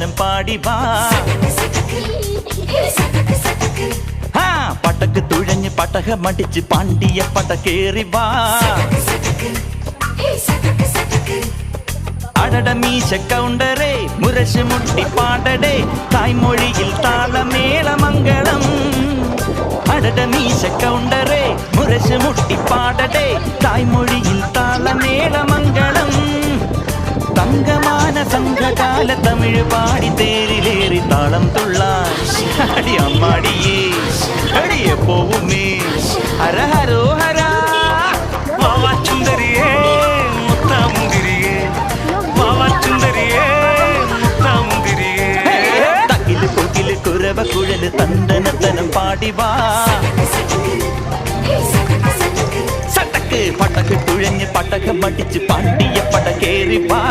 തനം പാടി വാ പടക്ക് തുഴഞ്ഞ് പടകമടിച്ച് പാണ്ടിയ പടക്കേറി വാ അടട മീശ കൗണ്ടറേ മുരശ് മുട്ടി പാടടേ തായ്മൊഴിയിൽ താളമേളമംഗളം അടട മീശ കൗണ്ടറേ മുരശ് മുട്ടി പാടടേ തായ്മൊഴിയിൽ താളമേളമംഗളം തങ്കമാന സംഘകാല തമിഴ് പാടി തേരിലേറി താളം തുള്ളാൻ അടി അമ്മാടിയേ അടിയെ പോവുമേ ഹര ഹരോ ഹരാ വാവാ ചുന്ദരിയേ മുത്താമുന്തിരിയേ വാവാ ചുന്ദരിയേ മുത്താമുന്തിരിയേ തകില് കൊകില് കുരവ കുഴല് തണ്ടനത്തനം പാടി വാ സടക്ക് പടക്ക് തുഴഞ്ഞ് പടകമടിച്ച് പാണ്ടിയ പടകേറി വാ